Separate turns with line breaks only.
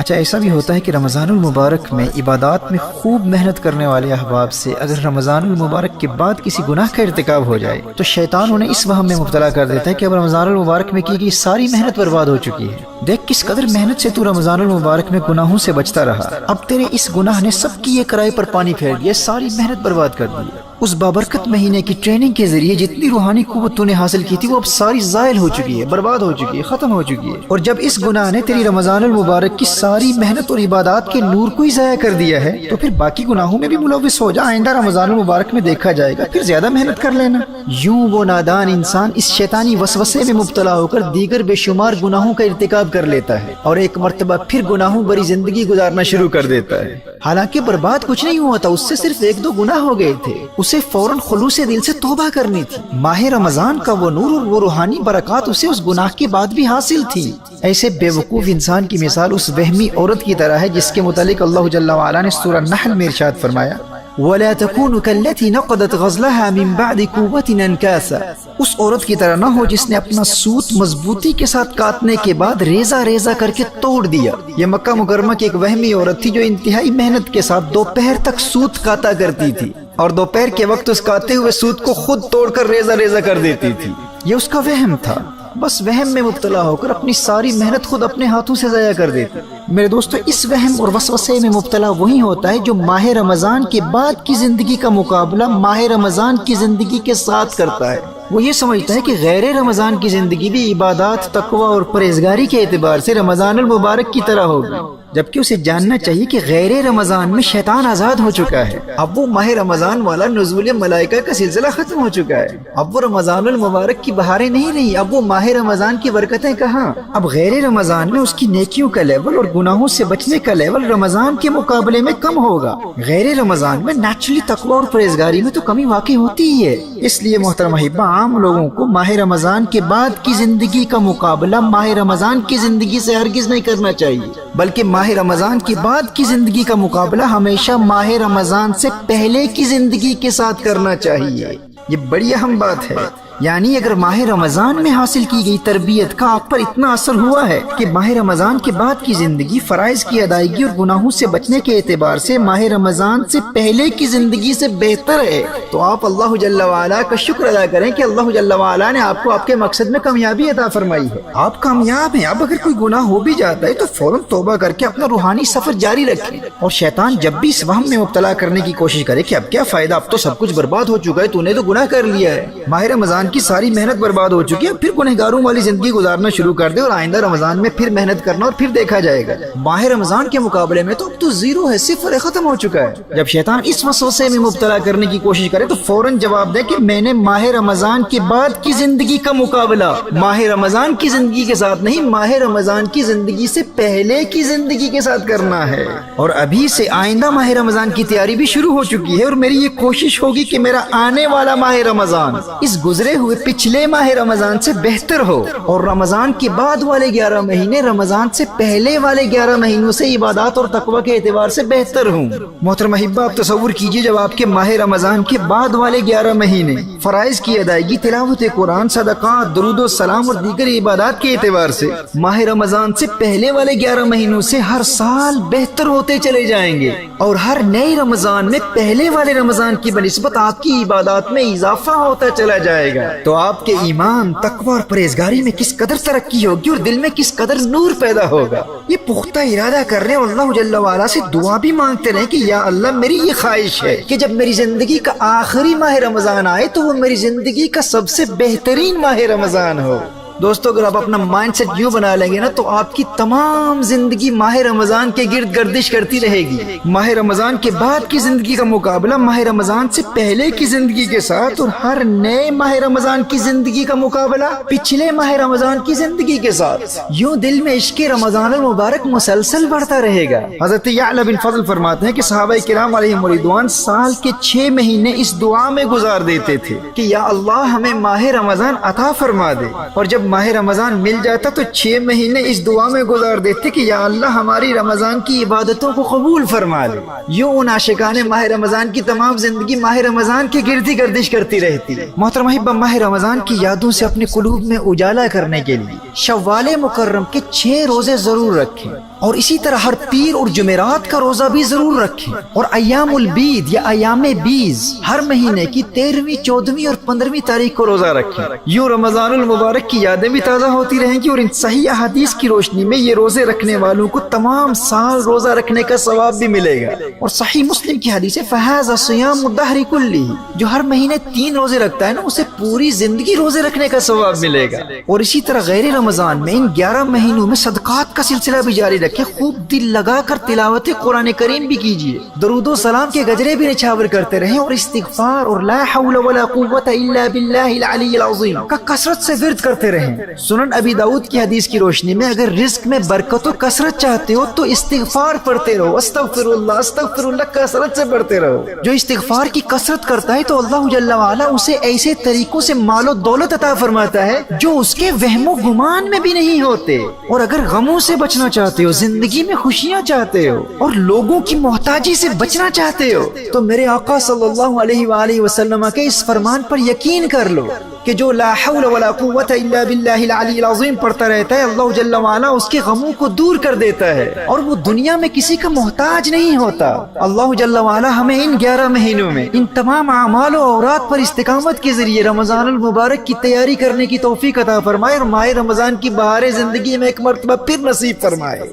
اچھا ایسا بھی ہوتا ہے کہ رمضان المبارک میں عبادات میں خوب محنت کرنے والے احباب سے اگر رمضان المبارک کے بعد کسی گناہ کا ارتکاب ہو جائے تو شیطان انہیں اس وہم میں مبتلا کر دیتا ہے کہ اب رمضان المبارک میں کی گئی ساری محنت برباد ہو چکی ہے. دیکھ کس قدر محنت سے تو رمضان المبارک میں گناہوں سے بچتا رہا، اب تیرے اس گناہ نے سب کی یہ کرائے پر پانی پھیر دیا، ساری محنت برباد کر دی. اس بابرکت مہینے کی ٹریننگ کے ذریعے جتنی روحانی قوت تو نے حاصل کی تھی وہ اب ساری زائل ہو چکی ہے، برباد ہو چکی ہے، ختم ہو چکی ہے. اور جب اس گناہ نے تیری رمضان المبارک کی ساری محنت اور عبادات کے نور کو ہی ضائع کر دیا ہے تو پھر باقی گناہوں میں بھی ملوث ہو جا، آئندہ رمضان المبارک میں دیکھا جائے گا، پھر زیادہ محنت کر لینا. یوں وہ نادان انسان اس شیطانی وسوسے میں مبتلا ہو کر دیگر بے شمار گناہوں کا ارتکاب کر لیتا ہے اور ایک مرتبہ پھر گناہوں بری زندگی گزارنا شروع کر دیتا ہے. حالانکہ برباد کچھ نہیں ہوا تھا، اس سے صرف ایک دو گناہ ہو گئے تھے، اسے فوراً خلوص دل سے توبہ کرنی تھی. ماہ رمضان کا وہ نور اور وہ روحانی برکات اسے اس گناہ کے بعد بھی حاصل تھی. ایسے بے وقوف انسان کی مثال اس وہمی عورت کی طرح ہے جس کے متعلق اللہ جل وعلا نے سورہ نحل میں ارشاد فرمایا وَلَا تَكُونُ كَالَّتِي نَقَضَتْ غَزْلَهَا مِن بَعْدِ قُوَّةٍ أَنْكَاثًا. اس عورت کی طرح نہ ہو جس نے اپنا سوت مضبوطی کے ساتھ کاٹنے کے بعد ریزہ ریزہ کر کے توڑ دیا. یہ مکہ مکرمہ کی ایک وہمی عورت تھی جو انتہائی محنت کے ساتھ دوپہر تک سوت کاتا کرتی تھی اور دوپہر کے وقت اس کاتے ہوئے سوت کو خود توڑ کر ریزہ ریزہ کر دیتی تھی. یہ اس کا وہم تھا، بس وہم میں مبتلا ہو کر اپنی ساری محنت خود اپنے ہاتھوں سے ضائع کر دیتی. میرے دوستو اس وہم اور وسوسے میں مبتلا وہی ہوتا ہے جو ماہ رمضان کے بعد کی زندگی کا مقابلہ ماہ رمضان کی زندگی کے ساتھ کرتا ہے. وہ یہ سمجھتا ہے کہ غیر رمضان کی زندگی بھی عبادات، تقوی اور پرہیزگاری کے اعتبار سے رمضان المبارک کی طرح ہوگی، جبکہ اسے جاننا چاہیے کہ غیر رمضان میں شیطان آزاد ہو چکا ہے. اب وہ ماہ رمضان والا نزول ملائکہ کا سلسلہ ختم ہو چکا ہے. اب وہ رمضان المبارک کی بہاریں نہیں رہی، اب وہ ماہ رمضان کی برکتیں کہاں. اب غیر رمضان میں اس کی نیکیوں کا لیول اور گناہوں سے بچنے کا لیول رمضان کے مقابلے میں کم ہوگا. غیر رمضان میں نیچرلی تقوی اور پرہیزگاری میں تو کمی واقع ہوتی ہی ہے. اس لیے محترم احبہ عام لوگوں کو ماہ رمضان کے بعد کی زندگی کا مقابلہ ماہ رمضان کی زندگی سے ہرگز نہیں کرنا چاہیے، بلکہ ماہ رمضان کے بعد کی زندگی کا مقابلہ ہمیشہ ماہ رمضان سے پہلے کی زندگی کے ساتھ کرنا چاہیے. یہ بڑی اہم بات ہے. یعنی اگر ماہ رمضان میں حاصل کی گئی تربیت کا آپ پر اتنا اثر ہوا ہے کہ ماہ رمضان کے بعد کی زندگی فرائض کی ادائیگی اور گناہوں سے بچنے کے اعتبار سے ماہ رمضان سے پہلے کی زندگی سے بہتر ہے، تو آپ اللہ جل وعلا کا شکر ادا کریں کہ اللہ جل وعلا نے آپ کو آپ کے مقصد میں کامیابی عطا فرمائی ہے. آپ کامیاب ہیں. اب اگر کوئی گناہ ہو بھی جاتا ہے تو فوراً توبہ کر کے اپنا روحانی سفر جاری رکھیں. اور شیطان جب بھی اس وہم میں مبتلا کرنے کی کوشش کرے کہ اب کیا فائدہ، اب تو سب کچھ برباد ہو چکا ہے، تو نے تو گناہ کر لیا ہے، ماہ رمضان کی ساری محنت برباد ہو چکی ہے، پھر گنہگاروں والی زندگی گزارنا شروع کر دے اور آئندہ رمضان میں پھر محنت کرنا اور پھر دیکھا جائے گا. ماہ رمضان کے مقابلے میں تو اب تو زیرو ہے، صفر ہے، ختم ہو چکا ہے. جب شیطان اس وسوسے میں مبتلا کرنے کی کوشش کرے تو فوراً جواب دے کہ میں نے ماہ رمضان کے بعد کی زندگی کا مقابلہ ماہ رمضان کی زندگی کے ساتھ نہیں، ماہ رمضان کی زندگی سے پہلے کی زندگی کے ساتھ کرنا ہے. اور ابھی سے آئندہ ماہ رمضان کی تیاری بھی شروع ہو چکی ہے اور میری یہ کوشش ہوگی کہ میرا آنے والا ماہ رمضان اس گزرے ہوئے پچھلے ماہ رمضان سے بہتر ہو، اور رمضان کے بعد والے 11 مہینے رمضان سے پہلے والے 11 مہینوں سے عبادات اور تقوی کے اعتبار سے بہتر ہوں. محترم احبہ آپ تصور کیجئے جب آپ کے ماہ رمضان کے بعد والے 11 مہینے فرائض کی ادائیگی، تلاوت قرآن، صدقات، درود و سلام اور دیگر عبادات کے اعتبار سے ماہ رمضان سے پہلے والے 11 مہینوں سے ہر سال بہتر ہوتے چلے جائیں گے، اور ہر نئے رمضان میں پہلے والے رمضان کی بنسبت آپ کی عبادات میں اضافہ ہوتا چلا جائے گا. تو آپ کے ایمان، تقوی اور پرہیزگاری میں کس قدر ترقی ہوگی اور دل میں کس قدر نور پیدا ہوگا. یہ پختہ ارادہ کر رہے اور اللہ جل وعلا سے دعا بھی مانگتے رہے کہ یا اللہ میری یہ خواہش ہے کہ جب میری زندگی کا آخری ماہ رمضان آئے تو وہ میری زندگی کا سب سے بہترین ماہ رمضان ہو. دوستو اگر آپ اپنا مائنڈ سیٹ یوں بنا لیں گے نا تو آپ کی تمام زندگی ماہ رمضان کے گرد گردش کرتی رہے گی. ماہ رمضان کے بعد کی زندگی کا مقابلہ ماہ رمضان سے پہلے کی زندگی کے ساتھ، اور ہر نئے ماہ رمضان کی زندگی کا مقابلہ پچھلے ماہ رمضان کی زندگی کے ساتھ. یوں دل میں عشق رمضان المبارک مسلسل بڑھتا رہے گا. حضرت یعلا بن فضل فرماتے ہیں کہ صحابہ کرام علیہم رضوان سال کے 6 مہینے اس دعا میں گزار دیتے تھے کہ یا اللہ ہمیں ماہ رمضان عطا فرما دے، اور جب ماہ رمضان مل جاتا تو 6 مہینے اس دعا میں گزار دیتے کہ یا اللہ ہماری رمضان کی عبادتوں کو قبول فرما لے. یوں ان عاشقان ماہ رمضان کی تمام زندگی ماہ رمضان کے گرد ہی گردش کرتی رہتی. محترم احبہ ماہ رمضان کی یادوں سے اپنے قلوب میں اجالا کرنے کے لیے شوال مکرم کے 6 روزے ضرور رکھیں. اور اسی طرح ہر پیر اور جمعرات کا روزہ بھی ضرور رکھیں، اور ایام البید یا ایام بیز ہر مہینے کی 13ویں 14ویں اور 15ویں تاریخ کو روزہ رکھیں۔ یوں رمضان المبارک کی یادیں بھی تازہ ہوتی رہیں گی، اور ان صحیح احادیث کی روشنی میں یہ روزے رکھنے والوں کو تمام سال روزہ رکھنے کا ثواب بھی ملے گا۔ اور صحیح مسلم کی حدیث ہے فَهَذَا صِيَامُ الدَّهْرِ كُلِّهِ، جو ہر مہینے 3 روزے رکھتا ہے نا اسے پوری زندگی روزے رکھنے کا ثواب ملے گا۔ اور اسی طرح غیر رمضان میں ان 11 مہینوں میں صدقات کا سلسلہ بھی جاری رکھے، خوب دل لگا کر تلاوت قرآن کریم بھی کیجیے، درود و سلام کے گجرے بھی نچھاور کرتے رہیں، اور استغفار اور لا حول ولا قوت الا باللہ العلی العظیم کا کثرت سے ورد کرتے رہیں۔ سنن ابی داؤد کی حدیث کی روشنی میں اگر رزق میں برکت و کثرت چاہتے ہو تو استغفار پڑھتے رہو، استغفر اللہ کثرت سے پڑھتے رہو۔ جو استغفار کی کثرت کرتا ہے تو اللہ جل وعلا اسے ایسے طریقوں سے مال و دولت عطا فرماتا ہے جو اس کے وہم و گمان میں بھی نہیں ہوتے۔ اور اگر غموں سے بچنا چاہتے ہو، زندگی میں خوشیاں چاہتے ہو، اور لوگوں کی محتاجی سے بچنا چاہتے ہو، تو میرے آقا صلی اللہ علیہ وآلہ وسلم کے اس فرمان پر یقین کر لو کہ جو لا حول ولا قوت الا باللہ العلی العظیم پڑھتا رہتا ہے، اللہ جل وعلا اس کے غموں کو دور کر دیتا ہے، اور وہ دنیا میں کسی کا محتاج نہیں ہوتا۔ اللہ جل وعلا ہمیں ان 11 مہینوں میں ان تمام اعمال و اورات پر استقامت کے ذریعے رمضان المبارک کی تیاری کرنے کی توفیق عطا فرمائے، اور ماہ رمضان کی بہار زندگی میں ایک مرتبہ پھر نصیب فرمائے۔